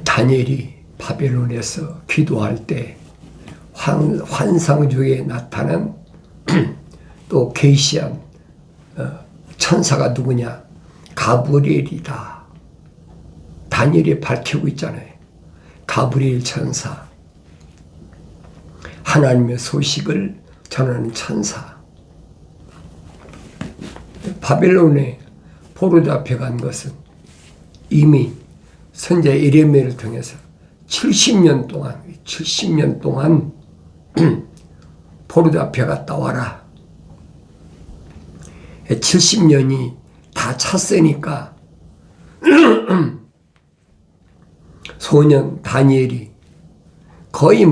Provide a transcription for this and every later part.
다니엘이 바벨론에서 기도할 때 환상 중에 나타난 또 계시한 천사가 누구냐? 가브리엘이다. 다니엘이 밝히고 있잖아요. 가브리엘 천사. 하나님의 소식을 전하는 천사. 바벨론에 포로 잡혀간 것은 이미 선지자 예레미야를 통해서 70년 동안 포로 잡혀갔다 와라. 70년이 다 찼으니까 소년 다니엘이 거의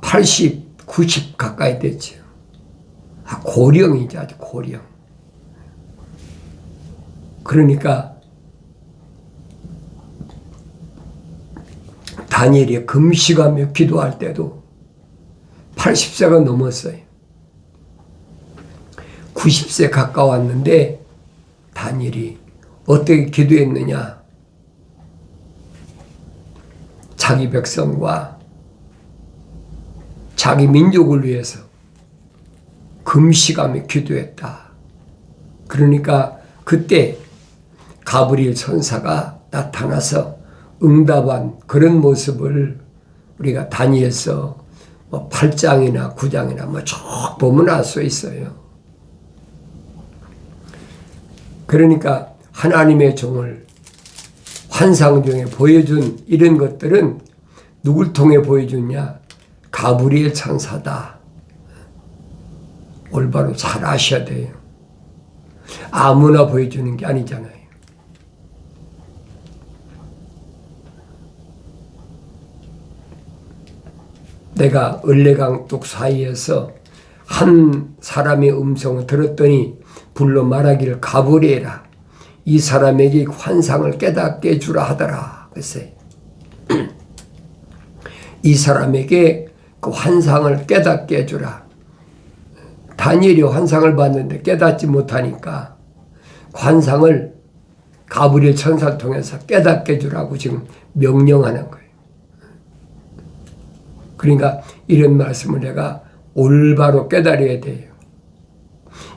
80, 90 가까이 됐죠. 고령이죠. 아주 고령. 그러니까 다니엘이 금식하며 기도할 때도 80세가 넘었어요. 90세 가까웠는데 다니엘이 어떻게 기도했느냐? 자기 백성과 자기 민족을 위해서 금식하며 기도했다. 그러니까 그때 가브리엘 천사가 나타나서 응답한 그런 모습을 우리가 다니엘서 8장이나 9장이나 쭉 보면 알 수 있어요. 그러니까 하나님의 종을 환상 중에 보여준 이런 것들은 누굴 통해 보여주냐? 가브리엘 천사다. 올바로 잘 아셔야 돼요. 아무나 보여주는 게 아니잖아요. 내가 을레강둑 사이에서 한 사람의 음성을 들었더니 불러 말하기를 가브리엘아, 이 사람에게 환상을 깨닫게 해주라 하더라. 그랬어요. 이 사람에게 그 환상을 깨닫게 해주라. 다니엘이 환상을 봤는데 깨닫지 못하니까 환상을 가브리엘 천사를 통해서 깨닫게 해주라고 지금 명령하는 거예요. 그러니까 이런 말씀을 내가 올바로 깨달아야 돼요.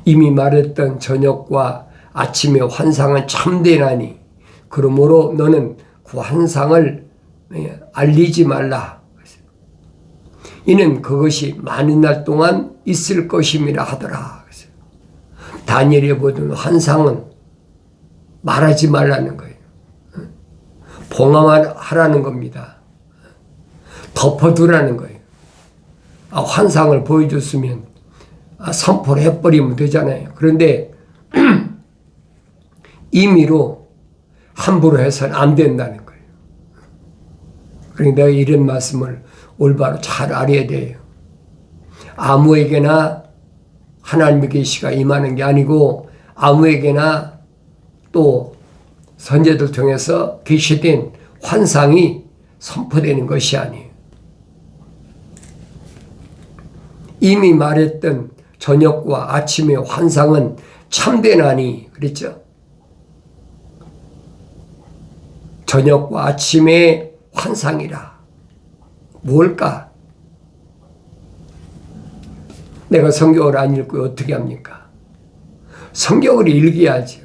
이미 말했던 저녁과 아침의 환상은 참되나니 그러므로 너는 그 환상을 알리지 말라. 이는 그것이 많은 날 동안 있을 것임이라 하더라. 다니엘이 보던 환상은 말하지 말라는 거예요. 봉함하라는 겁니다. 덮어두라는 거예요. 환상을 보여줬으면 선포를 해버리면 되잖아요. 그런데 임의로 함부로 해서는 안 된다는 거예요. 그러니까 내가 이런 말씀을 올바로 잘 알아야 돼요. 아무에게나 하나님의 계시가 임하는 게 아니고 아무에게나 또 선지자들 통해서 계시된 환상이 선포되는 것이 아니에요. 이미 말했던 저녁과 아침의 환상은 참되나니 그랬죠. 저녁과 아침의 환상이라. 뭘까? 내가 성경을 안 읽고 어떻게 합니까? 성경을 읽어야죠.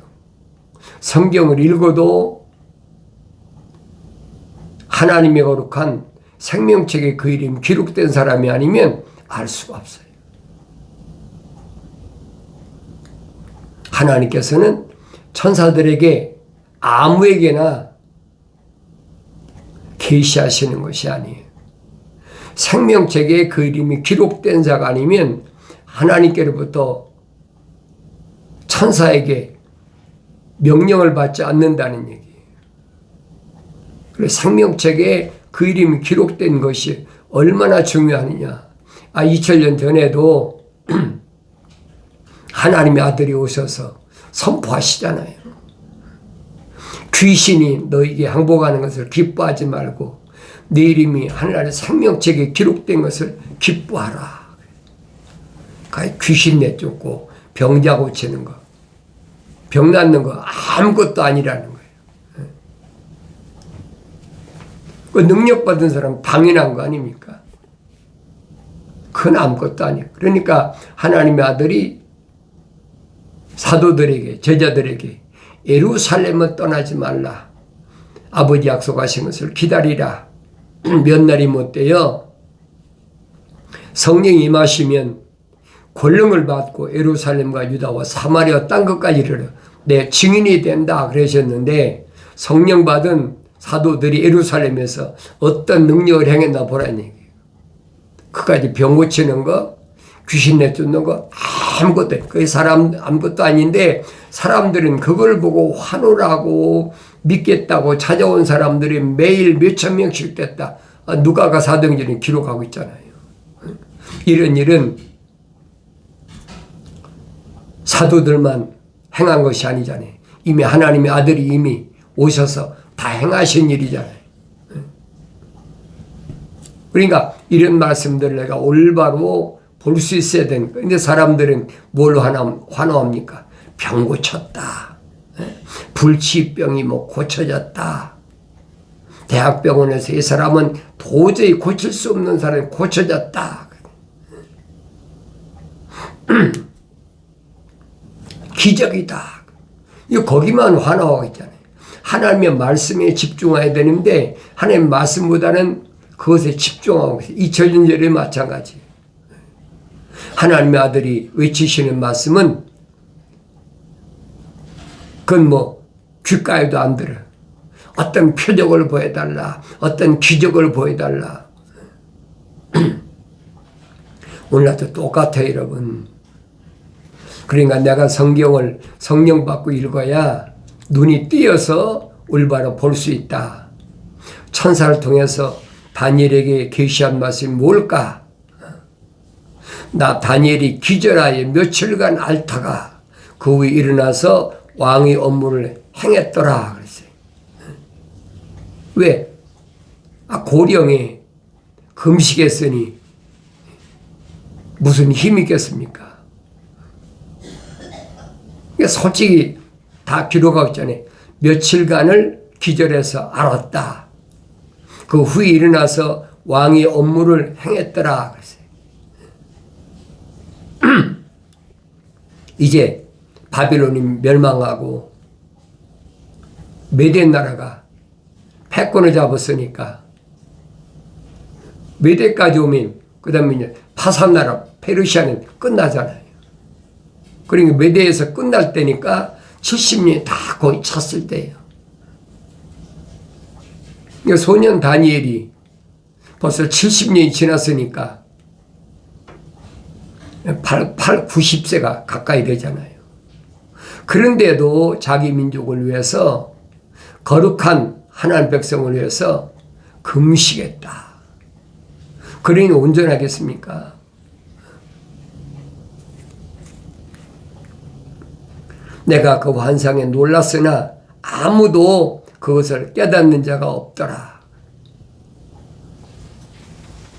성경을 읽어도 하나님의 거룩한 생명책에 그 이름이 기록된 사람이 아니면 알 수가 없어요. 하나님께서는 천사들에게 아무에게나 계시하시는 것이 아니에요. 생명책에 그 이름이 기록된 자가 아니면 하나님께로부터 천사에게 명령을 받지 않는다는 얘기예요. 그래서 생명책에 그 이름이 기록된 것이 얼마나 중요하느냐. 2000년 전에도 하나님의 아들이 오셔서 선포하시잖아요. 귀신이 너에게 항복하는 것을 기뻐하지 말고 내 이름이 하늘나라의 생명책에 기록된 것을 기뻐하라. 귀신 내쫓고 병자 고치는 거, 병 낫는 거 아무것도 아니라는 거예요. 그 능력 받은 사람 당연한 거 아닙니까? 그건 아무것도 아니에요. 그러니까 하나님의 아들이 사도들에게, 제자들에게 예루살렘을 떠나지 말라. 아버지 약속하신 것을 기다리라. 몇 날이 못 되어 성령이 임하시면 권능을 받고 예루살렘과 유다와 사마리아 땅끝까지 이르러 내 증인이 된다 그러셨는데, 성령 받은 사도들이 예루살렘에서 어떤 능력을 행했나 보라는 얘기예요. 그까지 병 고치는 거, 귀신 내쫓는 거 아무것도, 그 사람 아무것도 아닌데 사람들은 그걸 보고 환호를 하고 믿겠다고 찾아온 사람들이 매일 몇천 명씩 됐다. 누가가 사도행전에 기록하고 있잖아요. 이런 일은 사도들만 행한 것이 아니잖아요. 이미 하나님의 아들이 이미 오셔서 다 행하신 일이잖아요. 그러니까 이런 말씀들을 내가 올바로 볼 수 있어야 되는 거예요. 그런데 사람들은 뭘 환호합니까? 병 고쳤다. 불치병이 뭐 고쳐졌다. 대학병원에서 이 사람은 도저히 고칠 수 없는 사람이 고쳐졌다. 기적이다. 이거 거기만 환호하고 있잖아요. 하나님의 말씀에 집중해야 되는데 하나님의 말씀보다는 그것에 집중하고 있어요. 이천년절에 마찬가지. 하나님의 아들이 외치시는 말씀은 그건 뭐 귓가에도 안 들어. 어떤 표적을 보여달라. 어떤 기적을 보여달라. 오늘도 똑같아요, 여러분. 그러니까 내가 성경을 성령 받고 읽어야 눈이 띄어서 올바로 볼 수 있다. 천사를 통해서 다니엘에게 계시한 말씀이 뭘까? 나 다니엘이 기절하여 며칠간 앓다가 그 후에 일어나서 왕의 업무를 행했더라 그랬어요. 왜? 고령에 금식했으니 무슨 힘이 있겠습니까? 솔직히 다 기록하고 있잖아요. 며칠간을 기절해서 앓았다. 그 후에 일어나서 왕의 업무를 행했더라 그랬어요. 이제 바빌론이 멸망하고 메대 나라가 패권을 잡았으니까 메대까지 오면 그 다음에 이제 파산 나라 페르시아는 끝나잖아요. 그러니까 메대에서 끝날 때니까 70년이 다 거의 찼을 때예요. 그러니까 소년 다니엘이 벌써 70년이 지났으니까 90세가 가까이 되잖아요. 그런데도 자기 민족을 위해서 거룩한 하나님 백성을 위해서 금식했다. 그러니 온전하겠습니까? 내가 그 환상에 놀랐으나 아무도 그것을 깨닫는 자가 없더라.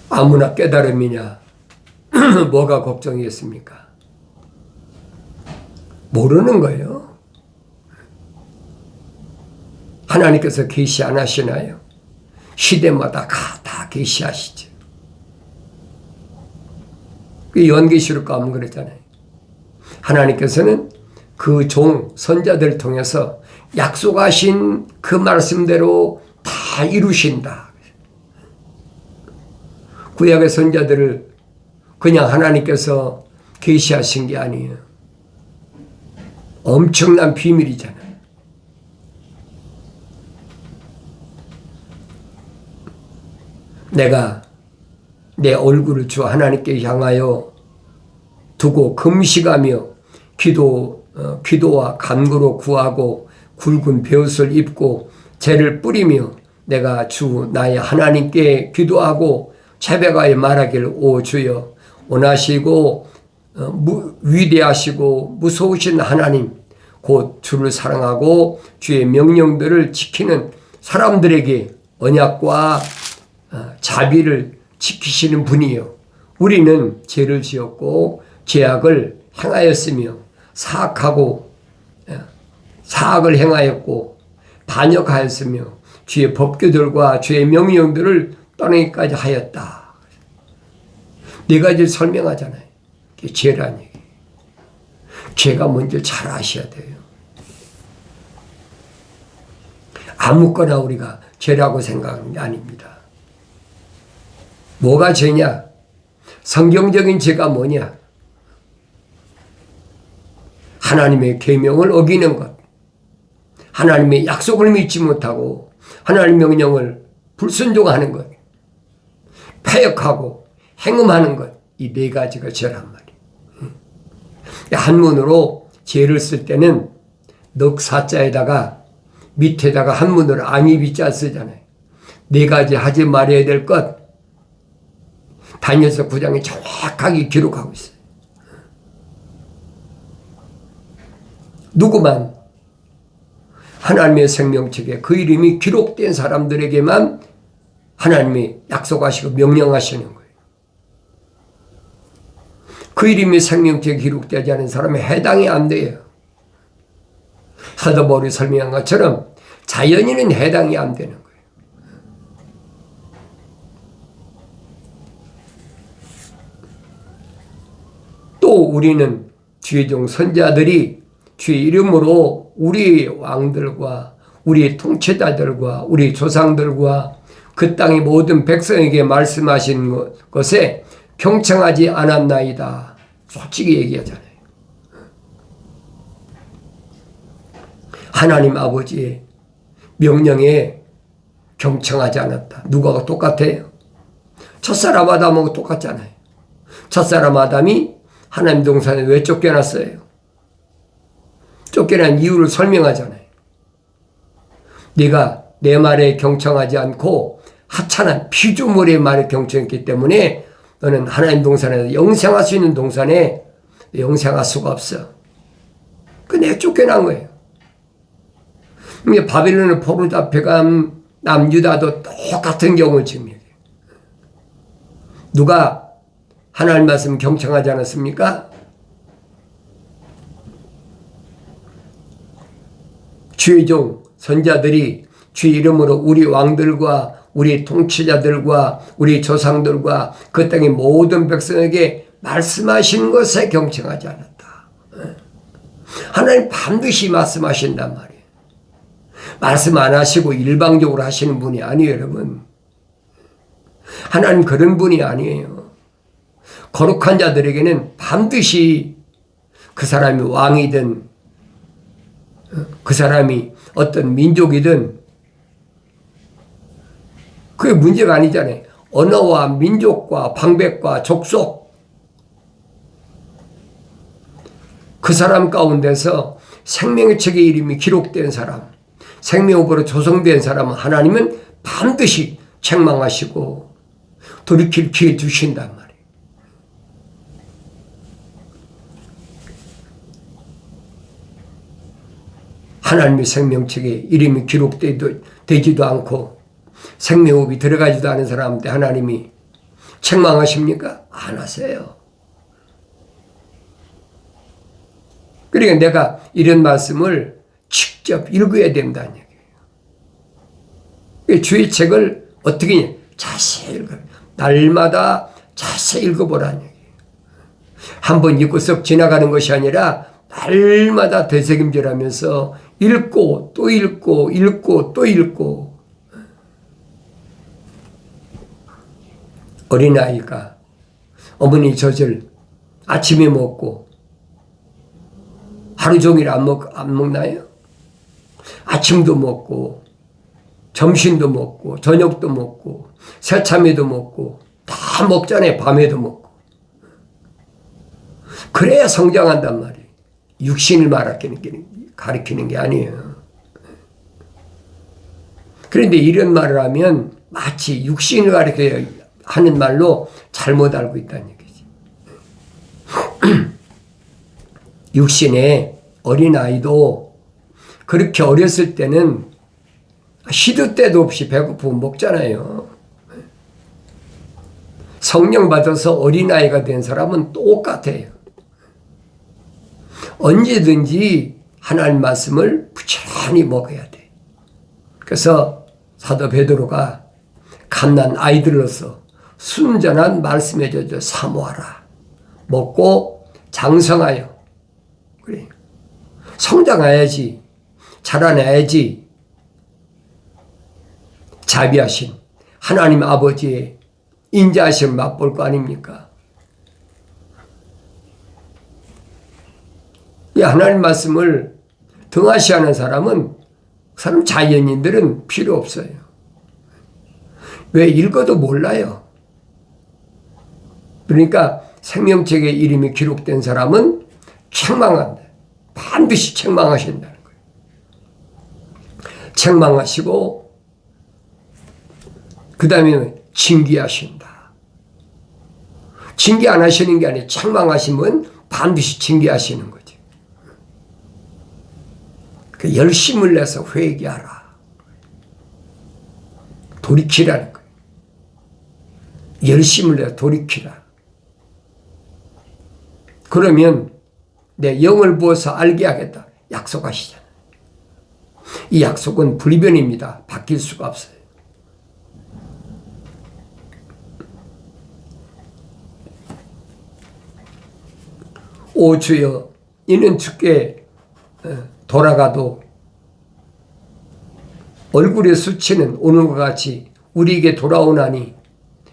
아무나 깨달음이냐? 뭐가 걱정이겠습니까? 모르는 거예요. 하나님께서 계시 안 하시나요? 시대마다 다 계시하시죠. 연계시록 가면 그랬잖아요. 하나님께서는 그 종 선자들을 통해서 약속하신 그 말씀대로 다 이루신다. 구약의 선자들을 그냥 하나님께서 계시하신 게 아니에요. 엄청난 비밀이잖아요. 내가 내 얼굴을 주 하나님께 향하여 두고 금식하며 기도와 간구로 구하고 굵은 베옷을 입고 재를 뿌리며 내가 주 나의 하나님께 기도하고 새벽에 말하기를 오 주여 원하시고 위대하시고 무서우신 하나님 곧 주를 사랑하고 주의 명령들을 지키는 사람들에게 언약과 자비를 지키시는 분이요. 우리는 죄를 지었고 죄악을 행하였으며 사악을 행하였고 반역하였으며 주의 법규들과 주의 명령들을 떠나기까지 하였다. 네 가지를 설명하잖아요. 그게 죄란 얘기. 죄가 뭔지 잘 아셔야 돼요. 아무거나 우리가 죄라고 생각하는 게 아닙니다. 뭐가 죄냐? 성경적인 죄가 뭐냐? 하나님의 계명을 어기는 것, 하나님의 약속을 믿지 못하고 하나님의 명령을 불순종하는 것, 패역하고 행음하는 것, 이 네 가지가 죄란 말이에요. 한문으로 죄를 쓸 때는 넉사자에다가 밑에다가 한문으로 앙이비자 쓰잖아요. 네 가지 하지 말아야 될 것, 다니엘서 9장에 정확하게 기록하고 있어요. 누구만 하나님의 생명책에 그 이름이 기록된 사람들에게만 하나님이 약속하시고 명령하시는 거예요. 그 이름이 생명책에 기록되지 않은 사람에 해당이 안 돼요. 사도 바울이 설명한 것처럼 자연인은 해당이 안 되는 거예요. 또 우리는 주의 종 선자들이 주의 이름으로 우리 왕들과 우리 통치자들과 우리 조상들과 그 땅의 모든 백성에게 말씀하신 것에 경청하지 않았나이다. 솔직히 얘기하잖아요. 하나님 아버지의 명령에 경청하지 않았다. 누가 똑같아요? 첫사람 아담하고 똑같잖아요. 첫사람 아담이 하나님 동산에 왜 쫓겨났어요? 쫓겨난 이유를 설명하잖아요. 네가 내 말에 경청하지 않고 하찮은 피조물의 말에 경청했기 때문에 너는 하나님 동산에서 영생할 수 있는 동산에 영생할 수가 없어. 그 내가 쫓겨난 거예요. 바벨론의 포로 잡혀간 남유다도 똑같은 경우를 증명해요. 누가 하나님 말씀 경청하지 않았습니까? 주의 종 선자들이 주의 이름으로 우리 왕들과 우리 통치자들과 우리 조상들과 그 땅의 모든 백성에게 말씀하신 것에 경청하지 않았다. 하나님 반드시 말씀하신단 말이에요. 말씀 안 하시고 일방적으로 하시는 분이 아니에요, 여러분. 하나님 그런 분이 아니에요. 거룩한 자들에게는 반드시 그 사람이 왕이든 그 사람이 어떤 민족이든 그게 문제가 아니잖아요. 언어와 민족과 방백과 족속 그 사람 가운데서 생명의 책의 이름이 기록된 사람, 생명으로 조성된 사람은 하나님은 반드시 책망하시고 돌이킬 기회 주신단 말이에요. 하나님의 생명책에 이름이 기록되지도 않고 생명호흡이 들어가지도 않은 사람한테 하나님이 책망하십니까? 안 하세요. 그러니까 내가 이런 말씀을 직접 읽어야 된다는 얘기예요. 주의 책을 어떻게 자세히 읽어. 날마다 자세히 읽어보라는 얘기예요. 한번 읽고 썩 지나가는 것이 아니라 날마다 되새김질하면서 읽고 또 읽고 읽고 또 읽고. 어린아이가 어머니 젖을 아침에 먹고 하루 종일 안 먹나요? 아침도 먹고 점심도 먹고 저녁도 먹고 새참에도 먹고 다 먹잖아요. 밤에도 먹고. 그래야 성장한단 말이에요. 육신을 가리키는 게 아니에요. 그런데 이런 말을 하면 마치 육신을 가리켜야 하는 말로 잘못 알고 있다는 얘기지. 육신의 어린아이도 그렇게 어렸을 때는 시도 때도 없이 배고프면 먹잖아요. 성령 받아서 어린아이가 된 사람은 똑같아요. 언제든지 하나님 말씀을 부지런히 먹어야 돼. 그래서 사도 베드로가 갓난 아이들로서 순전한 말씀에 젖어 사모하라. 먹고 장성하여. 그래. 성장해야지. 자라나야지. 자비하신 하나님 아버지의 인자하심을 맛볼 거 아닙니까? 이 하나님 말씀을 등하시하는 사람은 사람 자연인들은 필요 없어요. 왜 읽어도 몰라요. 그러니까 생명책에 이름이 기록된 사람은 책망한다. 반드시 책망하신다는 거예요. 책망하시고 그 다음에 징계하신다. 징계 안 하시는 게 아니라 책망하시면 반드시 징계하시는 거죠. 그 열심을 내서 회개하라. 돌이키라는 거예요. 열심을 내서 돌이키라. 그러면 내 영을 부어서 알게 하겠다. 약속하시잖아요. 이 약속은 불변입니다. 바뀔 수가 없어요. 오 주여, 이는 주께 돌아가도 얼굴에 수치는 오늘과 같이 우리에게 돌아오나니,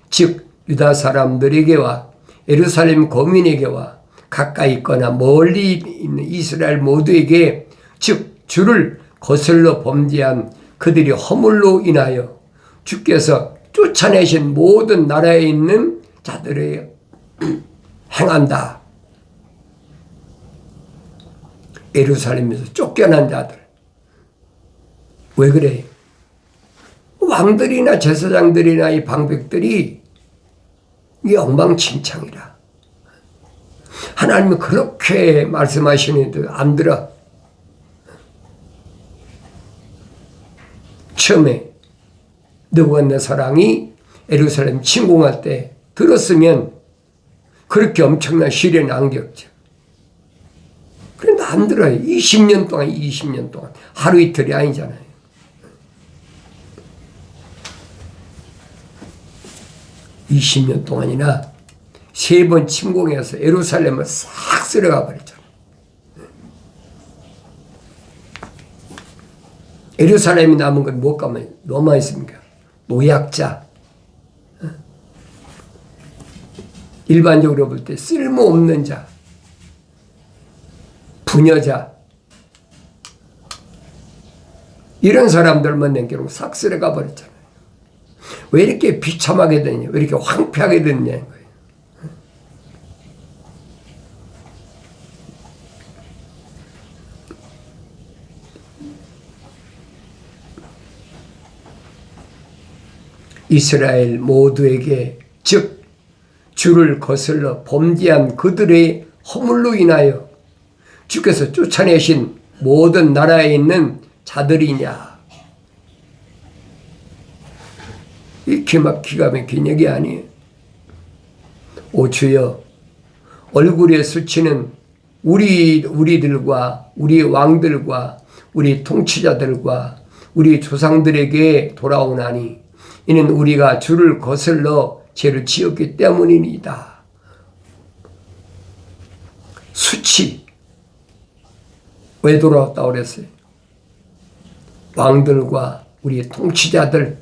즉 유다 사람들에게와 예루살렘 거민에게와 가까이 있거나 멀리 있는 이스라엘 모두에게, 즉 주를 거슬러 범죄한 그들이 허물로 인하여 주께서 쫓아내신 모든 나라에 있는 자들의 행한다. 예루살렘에서 쫓겨난 자들. 왜 그래? 왕들이나 제사장들이나 이 방백들이 이 엉망진창이라. 하나님은 그렇게 말씀하시는데 안 들어. 처음에 느부갓네살이 예루살렘 침공할 때 들었으면 그렇게 엄청난 시련을 안 겪죠. 그런데 안 들어요. 20년 동안 하루 이틀이 아니잖아요. (20년) 동안이나 3번 침공해서 예루살렘을 싹 쓸어가 버렸잖아요. 예루살렘이 남은 건 뭐가 뭐만 있습니까? 노약자. 일반적으로 볼 때 쓸모없는 자, 부녀자, 이런 사람들만 남겨놓고 싹 쓸어가 버렸잖아요. 왜 이렇게 비참하게 됐냐, 왜 이렇게 황폐하게 됐냐는 거예요. 이스라엘 모두에게, 즉 주를 거슬러 범죄한 그들의 허물로 인하여 주께서 쫓아내신 모든 나라에 있는 자들이냐. 이렇게 막 기가 막힌 얘기 아니에요. 오 주여, 얼굴에 수치는 우리들과 우리 왕들과 우리 통치자들과 우리 조상들에게 돌아오나니, 이는 우리가 주를 거슬러 죄를 지었기 때문이니이다. 수치. 왜 돌아왔다고 그랬어요? 왕들과 우리 통치자들,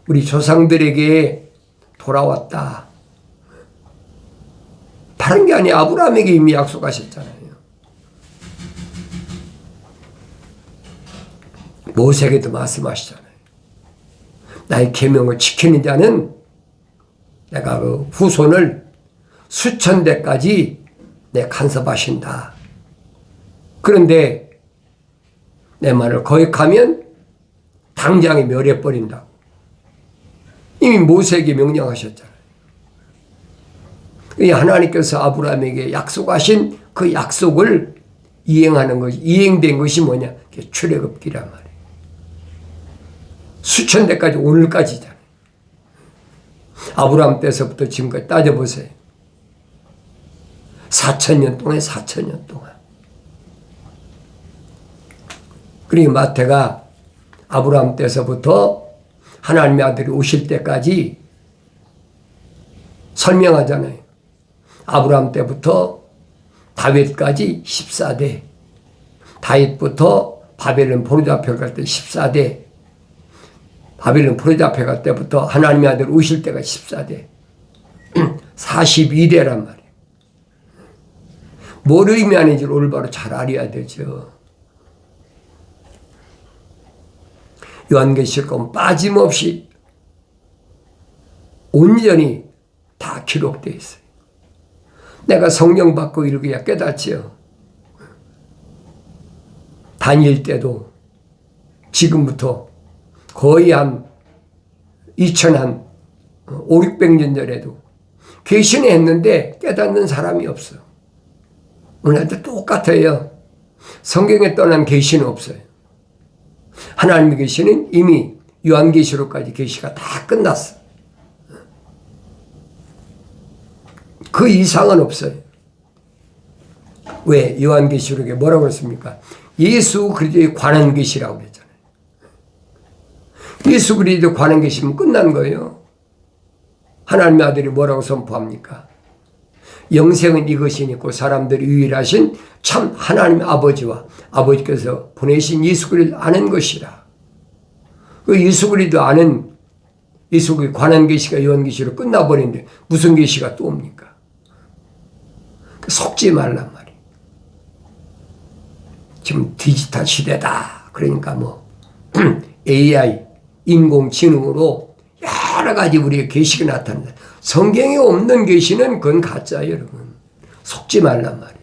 우리 조상들에게 돌아왔다. 다른 게 아니라 아브라함에게 이미 약속하셨잖아요. 모세에게도 말씀하시잖아요. 나의 계명을 지키는 자는 내가 그 후손을 수천 대까지 내 간섭하신다. 그런데 내 말을 거역하면 당장에 멸해버린다고 이미 모세에게 명령하셨잖아요. 하나님께서 아브라함에게 약속하신 그 약속을 이행하는 것이, 이행된 것이 뭐냐? 그게 출애굽기란 말이에요. 수천 대까지 오늘까지잖아요. 아브라함 때서부터 지금까지 따져보세요. 4,000년 동안 4,000년 동안. 그리고 마태가 아브라함 때서부터 하나님의 아들이 오실 때까지 설명하잖아요. 아브라함 때부터 다윗까지 14대, 다윗부터 바벨론 포로 잡혀갈 때 14대, 바벨론 포로 잡혀갈 때부터 하나님의 아들 오실 때가 14대, 42대란 말이에요. 뭘 의미하는지를 올바로 잘 알아야 되죠. 요한계시록은 빠짐없이 온전히 다 기록되어 있어요. 내가 성령 받고 이렇게 깨닫지요. 다니엘 때도 지금부터 거의 한 2000, 5, 600년 전에도 계시는 했는데 깨닫는 사람이 없어. 오늘도 똑같아요. 성경에 떠난 계시는 없어요. 하나님의 계시는 이미 요한계시록까지 계시가 다 끝났어. 그 이상은 없어요. 왜? 요한계시록에 뭐라고 했습니까? 예수 그리스도에 관한 계시라고 그랬잖아요. 예수 그리스도에 관한 계시면 끝난 거예요. 하나님의 아들이 뭐라고 선포합니까? 영생은 이것이니고 사람들이 유일하신 참 하나님 아버지와 아버지께서 보내신 예수 그리스도를 아는 것이라. 그 예수 그리스도 아는 예수 그리스도에 관한 계시가 요한계시로 끝나버리는데 무슨 계시가 또 옵니까? 속지 말란 말이에요. 지금 디지털 시대다. 그러니까 뭐 AI, 인공지능으로 여러 가지 우리의 계시가 나타난다. 성경에 없는 계시는 그건 가짜예요, 여러분. 속지 말란 말이에요.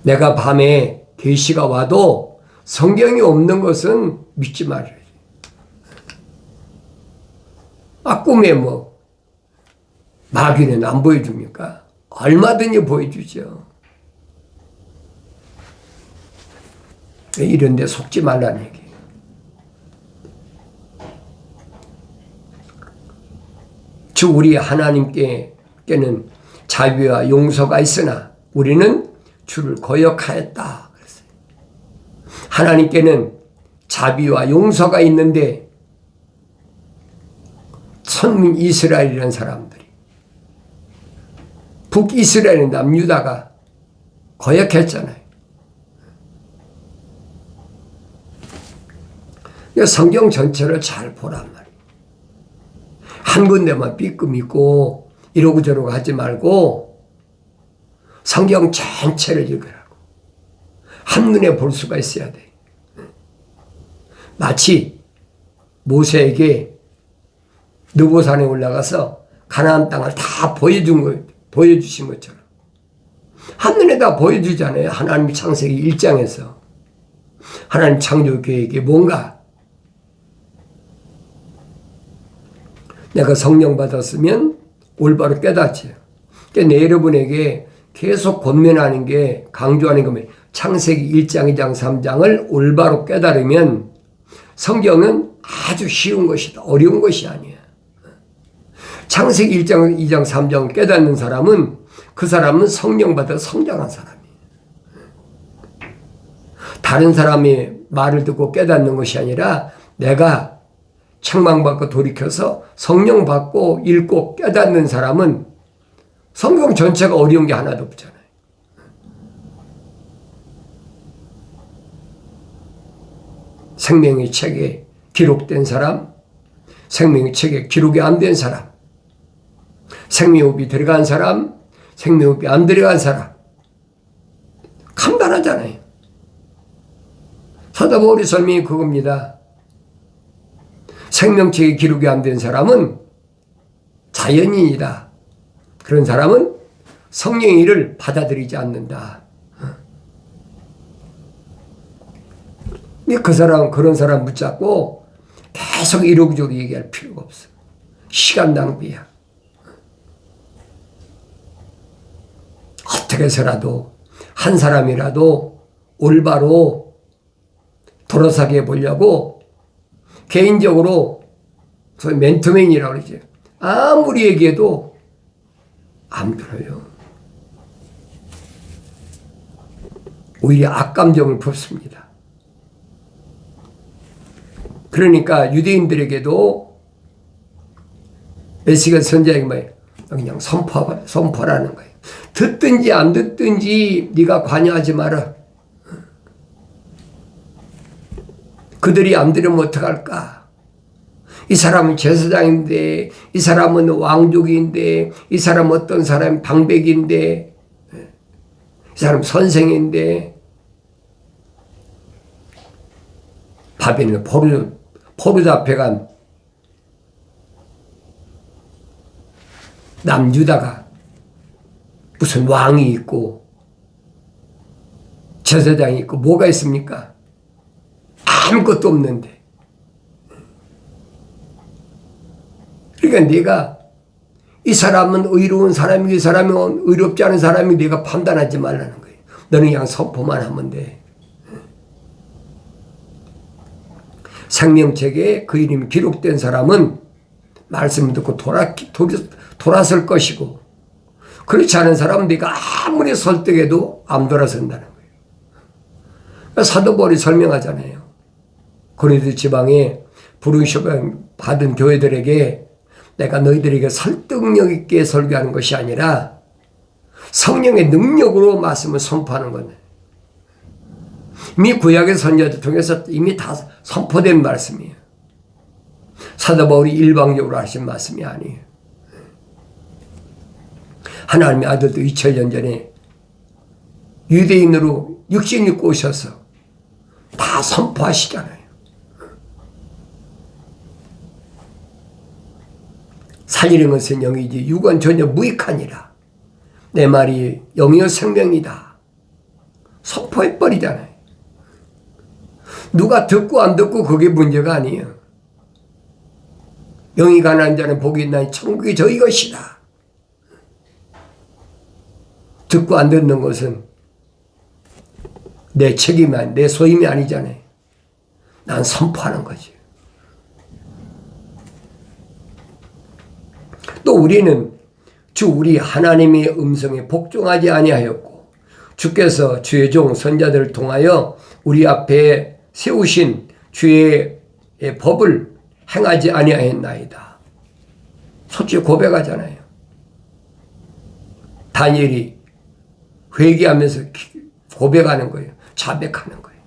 내가 밤에 계시가 와도 성경이 없는 것은 믿지 말아요. 꿈에 뭐 마귀는 안 보여줍니까? 얼마든지 보여주죠. 이런 데 속지 말라는 얘기예요. 주 우리 하나님께는 자비와 용서가 있으나 우리는 주를 거역하였다. 그랬어요. 하나님께는 자비와 용서가 있는데 선민 이스라엘이라는 사람들이 북이스라엘 남유다가 거역했잖아요. 성경 전체를 잘 보란 말이에요. 한 군데만 삐끔 있고 이러고 저러고 하지 말고 성경 전체를 읽으라고. 한눈에 볼 수가 있어야 돼. 마치 모세에게 느보산에 올라가서 가나안 땅을 다 보여주신 것처럼 한눈에 다 보여주잖아요. 하나님 창세기 1장에서 하나님 창조 계획이 뭔가. 내가 성령 받았으면 올바로 깨닫지. 그러니까 여러분에게 계속 권면하는 게, 강조하는 거면 창세기 1장, 2장, 3장을 올바로 깨달으면 성경은 아주 쉬운 것이다. 어려운 것이 아니야. 창세기 1장, 2장, 3장을 깨닫는 사람은 그 사람은 성령 받아 성장한 사람이에요. 다른 사람의 말을 듣고 깨닫는 것이 아니라 내가 책망받고 돌이켜서 성령 받고 읽고 깨닫는 사람은 성경 전체가 어려운 게 하나도 없잖아요. 생명의 책에 기록된 사람, 생명의 책에 기록이 안 된 사람, 생명호흡이 들어간 사람, 생명호흡이 안 들어간 사람, 간단하잖아요. 사도 바울의 설명이 그겁니다. 생명책에 기록이 안 된 사람은 자연인이다. 그런 사람은 성령의 일을 받아들이지 않는다. 그 사람, 그런 사람 붙잡고 계속 이러고저러고 얘기할 필요가 없어. 시간 낭비야. 어떻게 해서라도 한 사람이라도 올바로 돌아서게 해보려고 개인적으로 소위 맨투맨이라고 그러죠. 아무리 얘기해도 안 들어요. 오히려 악감정을 품습니다. 그러니까 유대인들에게도 에스겔 선지자에게 뭐예요? 그냥 선포라는 거예요. 듣든지 안 듣든지 네가 관여하지 마라. 그들이 안 들으면 어떡할까? 이 사람은 제사장인데, 이 사람은 왕족인데, 이 사람은 어떤 사람은 방백인데, 이 사람 선생인데, 바벨론 포로 잡혀간 남유다가 무슨 왕이 있고 제사장이 있고 뭐가 있습니까? 아무것도 없는데. 그러니까 내가 이 사람은 의로운 사람이고 이 사람은 의롭지 않은 사람이 내가 판단하지 말라는 거예요. 너는 그냥 선포만 하면 돼. 생명책에 그 이름이 기록된 사람은 말씀을 듣고 돌아설 것이고, 그렇지 않은 사람은 네가 아무리 설득해도 안 돌아선다는 거예요. 그러니까 사도 바울이 설명하잖아요. 고린도 지방에 부르심 받은 교회들에게 내가 너희들에게 설득력 있게 설교하는 것이 아니라 성령의 능력으로 말씀을 선포하는 거네. 이미 구약의 선지자들 통해서 이미 다 선포된 말씀이에요. 사도 바울이 일방적으로 하신 말씀이 아니에요. 하나님의 아들도 2000년 전에 유대인으로 육신 입고 오셔서 다 선포하시잖아요. 살리는 것은 영이지 육은 전혀 무익하니라. 내 말이 영이요 생명이다. 선포해버리잖아요. 누가 듣고 안 듣고 그게 문제가 아니에요. 영이 가난한 자는 복이 있나니 천국이 저희 것이다. 듣고 안 듣는 것은 내 책임이 내 소임이 아니잖아요. 난 선포하는 거지. 또 우리는 주 우리 하나님의 음성에 복종하지 아니하였고 주께서 주의 종 선자들을 통하여 우리 앞에 세우신 주의 법을 행하지 아니하였나이다. 솔직히 고백하잖아요. 다니엘이 회개하면서 고백하는 거예요. 자백하는 거예요.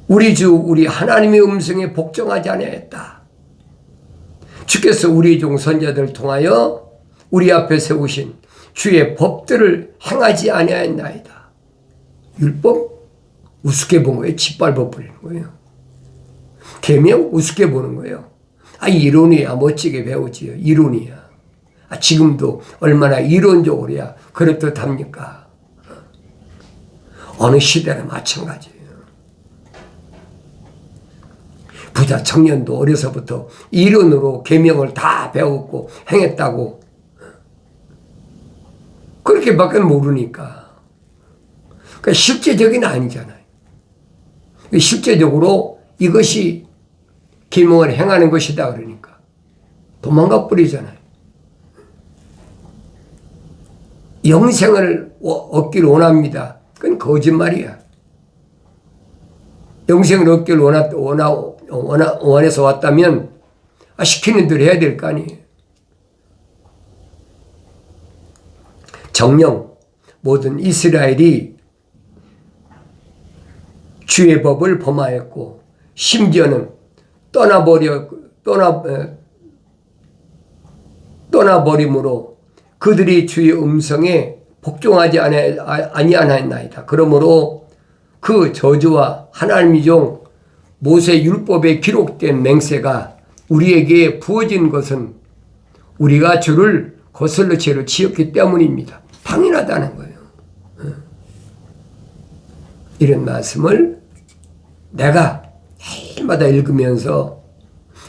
우리 주 우리 하나님의 음성에 복종하지 아니하였다. 주께서 우리 종 선자들을 통하여 우리 앞에 세우신 주의 법들을 행하지 아니하였나이다. 율법 우습게 본 거예요. 짓밟아 버리는 거예요. 계명 우습게 보는 거예요. 이론이야 멋지게 배우지요. 이론이야. 지금도 얼마나 이론적으로야 그렇듯합니까? 어느 시대나 마찬가지예요. 부자 청년도 어려서부터 이론으로 계명을 다 배웠고 행했다고 그렇게밖에 모르니까. 그러니까 실제적인 아니잖아요. 실제적으로 이것이 계명을 행하는 것이다 그러니까 도망가 버리잖아요. 영생을 얻기를 원합니다. 그건 거짓말이야. 영생을 얻기를 원해서 왔다면 시키는 대로 해야 될 거 아니에요. 정녕 모든 이스라엘이 주의 법을 범하였고 심지어는 떠나버림으로 그들이 주의 음성에 복종하지 아니하였나이다. 그러므로 그 저주와 하나님의 종 모세 율법에 기록된 맹세가 우리에게 부어진 것은 우리가 주를 거슬러 죄로 지었기 때문입니다. 당연하다는 거예요. 이런 말씀을 내가 해마다 읽으면서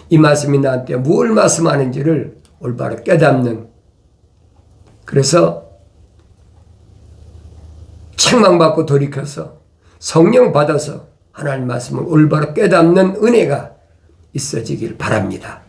이 말씀이 나한테 무엇을 말씀하는지를 올바로 깨닫는, 그래서 책망받고 돌이켜서 성령 받아서 하나님 말씀을 올바로 깨닫는 은혜가 있어지길 바랍니다.